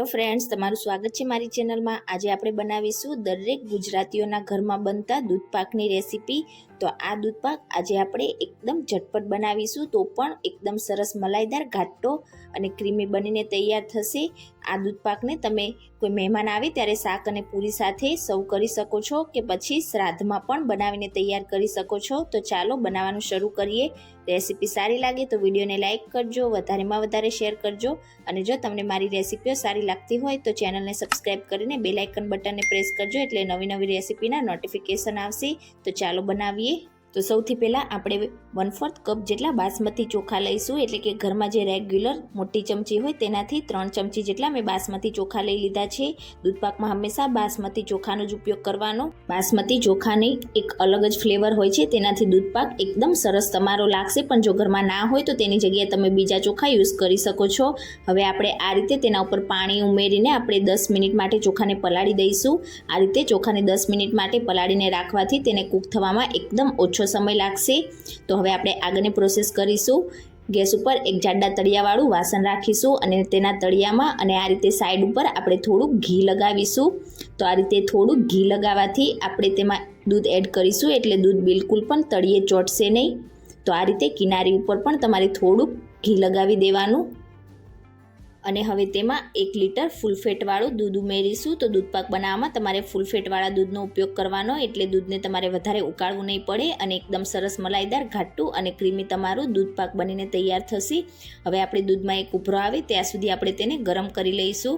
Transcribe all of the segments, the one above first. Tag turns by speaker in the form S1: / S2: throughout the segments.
S1: Hello friends, તમારું સ્વાગત છે મારી ચેનલમાં। આજે આપણે બનાવીશું દરેક ગુજરાતીઓના ઘરમાં બનતા દૂધપાકની રેસીપી। તો આ દૂધપાક આજે આપણે એકદમ ઝટપટ બનાવીશું, તો પણ એકદમ સરસ મલાઈદાર, ઘાટો અને ક્રીમી બનીને તૈયાર થશે। આ દૂધપાકને તમે કોઈ મહેમાન આવે ત્યારે શાક અને પૂરી સાથે સર્વ કરી શકો છો કે પછી શ્રાદ્ધમાં પણ બનાવીને તૈયાર કરી શકો છો। તો ચાલો બનાવવાનું શરૂ કરીએ। રેસીપી સારી લાગે તો વિડીયોને લાઇક કરજો, વધારેમાં વધારે શેર કરજો અને જો તમને મારી રેસીપીઓ સારી લાગતી હોય તો ચેનલને સબસ્ક્રાઈબ કરીને બેલ આઇકન બટનને પ્રેસ કરજો, એટલે નવી નવી રેસીપીના નોટિફિકેશન આવશે। તો ચાલો બનાવીએ। તો સૌથી પહેલાં આપણે 1/4 કપ જેટલા બાસમતી ચોખા લઈશું, એટલે કે ઘરમાં જે રેગ્યુલર મોટી ચમચી હોય તેનાથી 3 ચમચી જેટલા મેં બાસમતી ચોખા લઈ લીધા છે। દૂધપાકમાં હંમેશા બાસમતી ચોખાનો જ ઉપયોગ કરવાનો। બાસમતી ચોખાની એક અલગ જ ફ્લેવર હોય છે, તેનાથી દૂધપાક એકદમ સરસ તમારો લાગશે, પણ જો ઘરમાં ના હોય તો તેની જગ્યાએ તમે બીજા ચોખા યુઝ કરી શકો છો। હવે આપણે આ રીતે તેના ઉપર પાણી ઉમેરીને આપણે 10 મિનિટ માટે ચોખાને પલાળી દઈશું। આ રીતે ચોખાને 10 મિનિટ માટે પલાળીને રાખવાથી તેને કૂક થવામાં એકદમ ઓછો સમય લાગશે। તો હવે આપણે આગળની પ્રોસેસ કરીશું। ગેસ ઉપર એક જાડા તળિયાવાળું વાસણ રાખીશું અને તેના તળિયામાં અને આ રીતે સાઈડ ઉપર આપણે થોડું ઘી લગાવીશું। તો આ રીતે થોડું ઘી લગાવવાથી આપણે તેમાં દૂધ એડ કરીશું, એટલે દૂધ બિલકુલ પણ તળિયે ચોંટશે નહીં। તો આ રીતે કિનારી ઉપર પણ તમારે થોડુંક ઘી લગાવી દેવાનું અને હવે તેમાં 1 લીટર ફૂલ ફેટવાળું દૂધ ઉમેરીશું। તો દૂધપાક બનાવવામાં તમારે ફૂલ ફેટવાળા દૂધનો ઉપયોગ કરવાનો, એટલે દૂધને તમારે વધારે ઉકાળવું નહીં પડે અને એકદમ સરસ મલાઈદાર, ઘાટું અને ક્રીમી તમારું દૂધપાક બનીને તૈયાર થશે। હવે આપણે દૂધમાં એક ઉભરો આવે ત્યાં સુધી આપણે તેને ગરમ કરી લઈશું।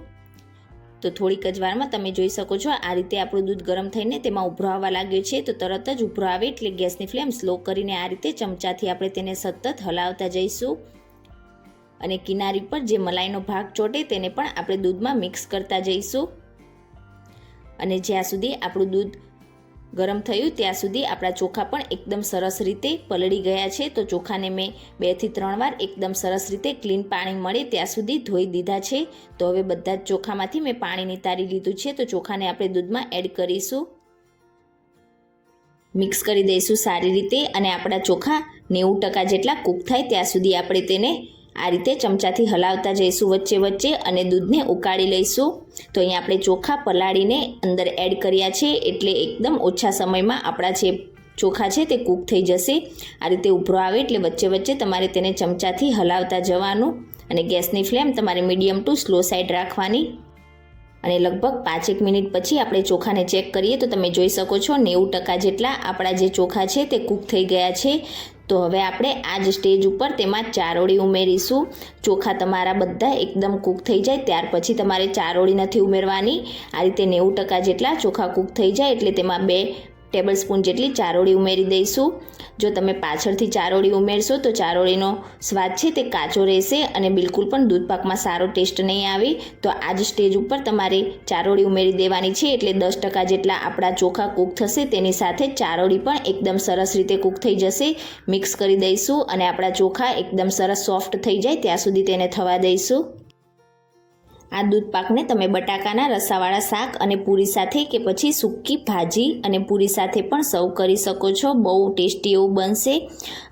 S1: તો થોડીક જ વારમાં તમે જોઈ શકો છો આ રીતે આપણું દૂધ ગરમ થઈને તેમાં ઉભરો આવવા લાગ્યો છે। તો તરત જ ઉભરો આવે એટલે ગેસની ફ્લેમ સ્લો કરીને આ રીતે ચમચાથી આપણે તેને સતત હલાવતા જઈશું અને કિનારી પર જે મલાઈનો ભાગ ચોટે તેને પણ આપણે દૂધમાં મિક્સ કરતા જઈશું અને જ્યાં સુધી આપણું દૂધ ગરમ થયું ત્યાં સુધી આપણા ચોખા પણ એકદમ સરસ રીતે પલળી ગયા છે। તો ચોખાને મેં 2 થી 3 વાર એકદમ સરસ રીતે ક્લીન પાણી મળે ત્યાં સુધી ધોઈ દીધા છે। તો હવે બધા જ ચોખામાંથી મેં પાણી નિતારી લીધું છે। તો ચોખાને આપણે દૂધમાં એડ કરીશું, મિક્સ કરી દઈશું સારી રીતે અને આપણા ચોખા 90% જેટલા કૂક થાય ત્યાં સુધી આપણે તેને આ રીતે ચમચાથી હલાવતા જઈશું વચ્ચે વચ્ચે અને દૂધને ઉકાળી લઈશું। તો અહીંયા આપણે ચોખા પલાળીને અંદર એડ કર્યા છે, એટલે એકદમ ઓછા સમયમાં આપણા જે ચોખા છે તે કૂક થઈ જશે। આ રીતે ઉભરો આવે એટલે વચ્ચે વચ્ચે તમારે તેને ચમચાથી હલાવતા જવાનું અને ગેસની ફ્લેમ તમારે મીડિયમ ટુ સ્લો સાઈડ રાખવાની અને લગભગ 5 મિનિટ પછી આપણે ચોખાને ચેક કરીએ તો તમે જોઈ શકો છો 90% જેટલા આપણા જે ચોખા છે તે કૂક થઈ ગયા છે। તો હવે આપણે આ જ સ્ટેજ ઉપર તેમાં ચારોળી ઉમેરીશું। ચોખા તમારા બધા એકદમ કૂક થઈ જાય ત્યાર પછી તમારે ચારોળી નથી ઉમેરવાની। આ રીતે 90% જેટલા ચોખા કૂક થઈ જાય એટલે તેમાં 2 ટેબલસ્પૂન જેટલી ચારોળી ઉમેરી દઈશું। જો તમે પાછળથી ચારોળી ઉમેરશો તો ચારોળીનો સ્વાદ છે તે કાચો રહેશે અને બિલકુલ પણ દૂધપાકમાં સારો ટેસ્ટ નહીં આવે। તો આ જ સ્ટેજ ઉપર તમારે ચારોળી ઉમેરી દેવાની છે, એટલે 10% જેટલા આપણા ચોખા કૂક થશે તેની સાથે ચારોળી પણ એકદમ સરસ રીતે કૂક થઈ જશે। મિક્સ કરી દઈશું અને આપણા ચોખા એકદમ સરસ સોફ્ટ થઈ જાય ત્યાં સુધી તેને થવા દઈશું। આ દૂધપાકને તમે બટાકાના રસાવાળા શાક અને પૂરી સાથે કે પછી સૂકી ભાજી અને પૂરી સાથે પણ સર્વ કરી શકો છો, બહુ ટેસ્ટી એવું બનશે।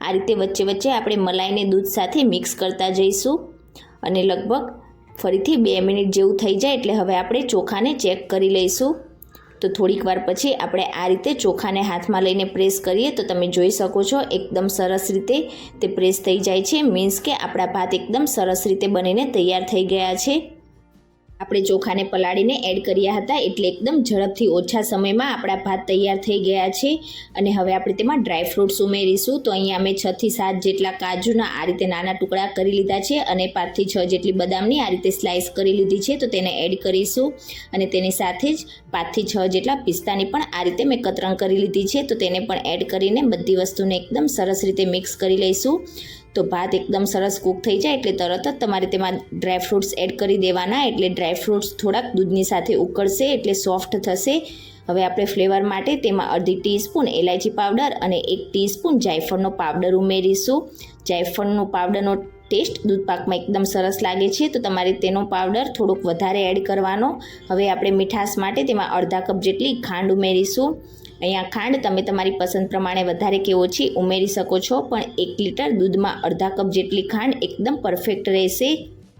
S1: આ રીતે વચ્ચે વચ્ચે આપણે મલાઈને દૂધ સાથે મિક્સ કરતા જઈશું અને લગભગ ફરીથી 2 મિનિટ જેવું થઈ જાય એટલે હવે આપણે ચોખાને ચેક કરી લઈશું। તો થોડીક વાર પછી આપણે આ રીતે ચોખાને હાથમાં લઈને પ્રેસ કરીએ તો તમે જોઈ શકો છો એકદમ સરસ રીતે તે પ્રેસ થઈ જાય છે, મીન્સ કે આપણા ભાત એકદમ સરસ રીતે બનીને તૈયાર થઈ ગયા છે। આપણે ચોખાને પલાળીને એડ કર્યા હતા એટલે એકદમ ઝડપથી ઓછા સમયમાં આપણા ભાત તૈયાર થઈ ગયા છે અને હવે આપણે તેમાં ડ્રાય ફ્રૂટ્સ ઉમેરીશું। તો અહીંયા મેં 6 થી 7 જેટલા કાજુના આ રીતે નાના ટુકડા કરી લીધા છે અને 5 થી 6 જેટલી બદામની આ રીતે સ્લાઇસ કરી લીધી છે। તો તેને એડ કરીશું અને તેની સાથે જ 5 થી 6 જેટલા પિસ્તાની પણ આ રીતે મેં કતરણ કરી લીધી છે। તો તેને પણ એડ કરીને બધી વસ્તુને એકદમ સરસ રીતે મિક્સ કરી લઈશું। તો ભાત એકદમ સરસ કૂક થઈ જાય એટલે તરત જ તમારે તેમાં ડ્રાય ફ્રૂટ્સ એડ કરી દેવાના, એટલે ડ્રાય ફ્રૂટ્સ થોડાક દૂધની સાથે ઉકળશે એટલે સોફ્ટ થશે। હવે આપણે ફ્લેવર માટે તેમાં અડધી ટીસ્પૂન એલાયચી પાવડર અને 1 ટીસ્પૂન જાયફળનો પાવડર ઉમેરીશું। જાયફળનો પાવડરનો ટેસ્ટ દૂધપાકમાં એકદમ સરસ લાગે છે, તો તમારે તેનો પાવડર થોડોક વધારે એડ કરવાનો। હવે આપણે મીઠાશ માટે તેમાં અડધા કપ જેટલી ખાંડ ઉમેરીશું। અહીંયા ખાંડ તમે તમારી પસંદ પ્રમાણે વધારે કે ઓછી ઉમેરી શકો છો, પણ 1 લીટર દૂધમાં અડધા કપ જેટલી ખાંડ એકદમ પરફેક્ટ રહેશે।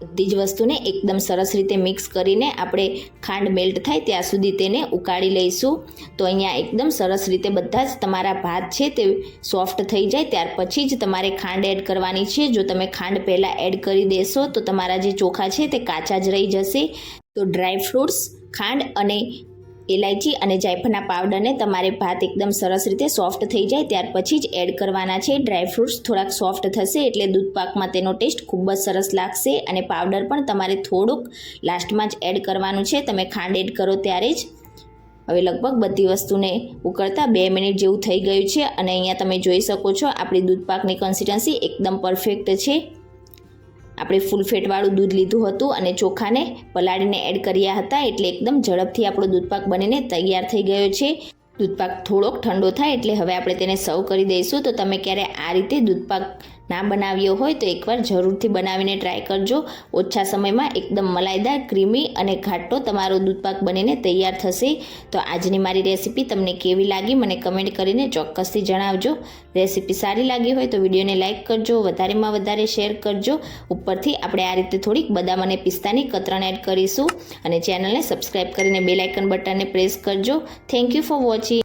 S1: બધી જ વસ્તુને એકદમ સરસ રીતે મિક્સ કરીને આપણે ખાંડ મેલ્ટ થાય ત્યાં સુધી તેને ઉકાળી લઈશું. તો અહીંયા એકદમ સરસ રીતે બધા જ તમારા ભાત છે તે સોફ્ટ થઈ જાય ત્યાર પછી જ તમારે ખાંડ એડ કરવાની છે. જો તમે ખાંડ પહેલાં એડ કરી દેશો તો તમારા જે ચોખા છે તે કાચા જ રહી જશે. તો ડ્રાય ફ્રૂટ્સ, ખાંડ અને ઇલાયચી અને જાયફળના પાવડરને તમારે ભાત એકદમ સરસ રીતે સોફ્ટ થઈ જાય ત્યાર પછી જ એડ કરવાના છે. ડ્રાય ફ્રૂટ્સ થોડાક સોફ્ટ થશે એટલે દૂધ પાકમાં તેનો ટેસ્ટ ખૂબ જ સરસ લાગશે અને પાવડર પણ તમારે થોડુંક લાસ્ટમાં જ એડ કરવાનું છે, તમે ખાંડ એડ કરો ત્યારે જ. હવે લગભગ બધી વસ્તુને ઉકળતા 2 મિનિટ જેવું થઈ ગયું છે અને અહીંયા તમે જોઈ શકો છો આપણી દૂધ પાકની કન્સિસ્ટન્સી એકદમ પરફેક્ટ છે. આપણે ફૂલ ફેટવાળું દૂધ લીધું હતું અને ચોખાને પલાળીને એડ કર્યા હતા એટલે એકદમ ઝડપથી આપણો દૂધપાક બનીને તૈયાર થઈ ગયો છે. દૂધપાક થોડોક ઠંડો થાય એટલે હવે આપણે તેને સર્વ કરી દઈશું. તો તમે ક્યારે આ રીતે દૂધપાક ના બનાવ્યો હોય તો એકવાર જરૂરથી બનાવીને ટ્રાય કરજો. ઓછા સમયમાં એકદમ મલાઈદાર, ક્રીમી અને ઘાટો તમારો દૂધપાક બનીને તૈયાર થશે. તો આજની મારી રેસીપી તમને કેવી લાગી મને કમેન્ટ કરીને ચોક્કસથી જણાવજો. રેસીપી સારી લાગી હોય તો વિડીયોને લાઇક કરજો, વધારેમાં વધારે શેર કરજો. ઉપરથી આપણે આ રીતે થોડીક બદામ અને પિસ્તાની કતરણ એડ કરીશું અને ચેનલને સબસ્ક્રાઈબ કરીને બેલ આઇકન બટનને પ્રેસ કરજો. Thank you for watching.